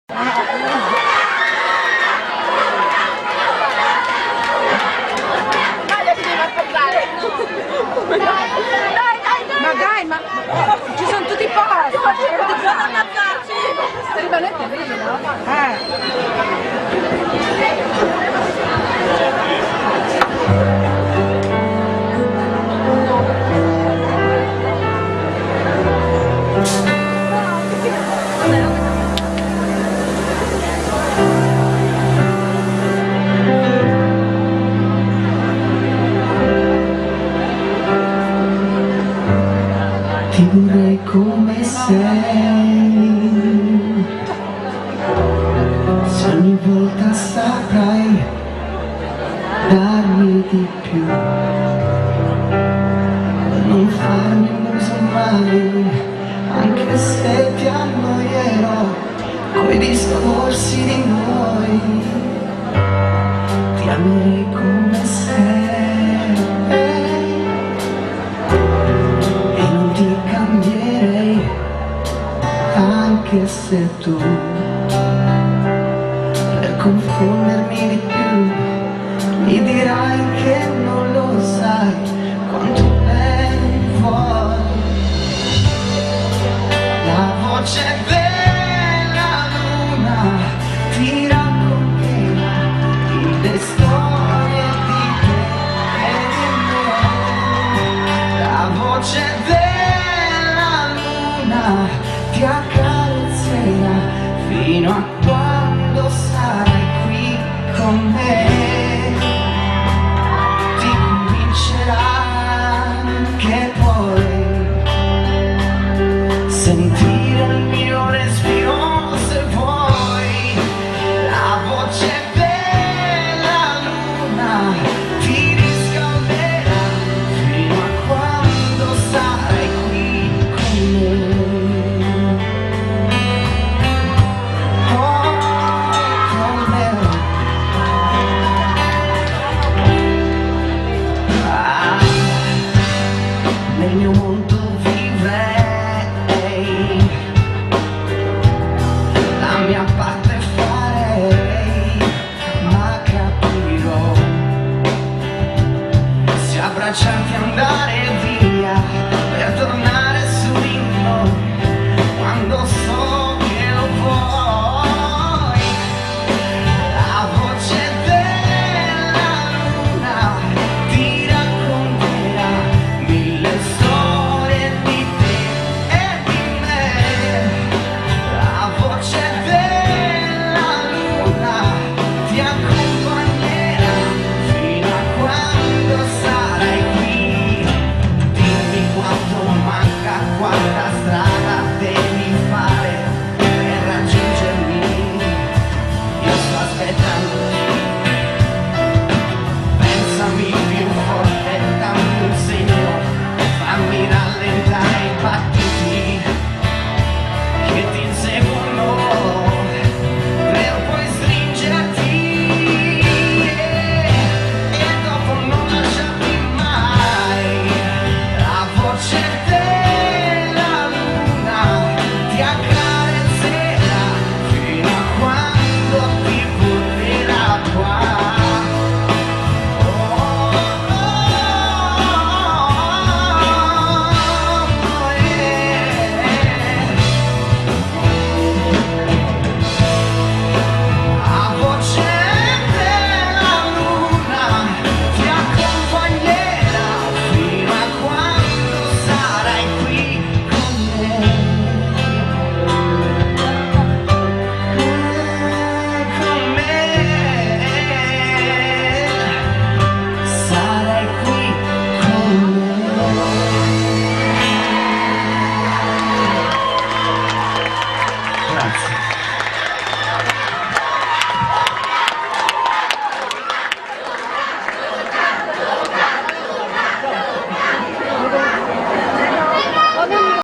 Ma dai, ma ci sono tutti i posti! Bisogna ammazzarci! Rimanete lì, no? Ti vorrei come sei, se ogni volta saprai darmi di più, non farmi muso mai, anche se ti annoierò coi discorsi di noi, ti amerei come sei. Anche se tu, per confondermi di più, mi dirai che non lo sai quanto bene vuoi. La voce della luna ti racconterà le storie di te e di me. La voce della luna ti accarezzerà fino a quando sarai qui con me. Ti convincerà che puoi sentire il mio respiro se vuoi. La voce della luna ti riscalderà fino a quando sarai qui con me. Nel mio mondo vivrei, la mia parte farei, ma capirò se abbracciarti e andare via per tornare su di noi quando so che lo vuoi. La voce della luna ti racconterà mille storie di te e di me. La voce della luna ti accompagnerà fino a quando sarai qui. Dimmi quanto manca, quanta strada devi fare per raggiungermi. Io sto aspettando. Pensami più forte, dammi un segno, fammi rallentare i battiti che ti inseguono per poi stringerti e dopo non lasciarti mai. La voce della luna ti accarezzerà fino a quando ti porterà qua. La voce della luna ti accompagnerà fino a quando sarai qui con me. Con me sarai qui con me. Grazie.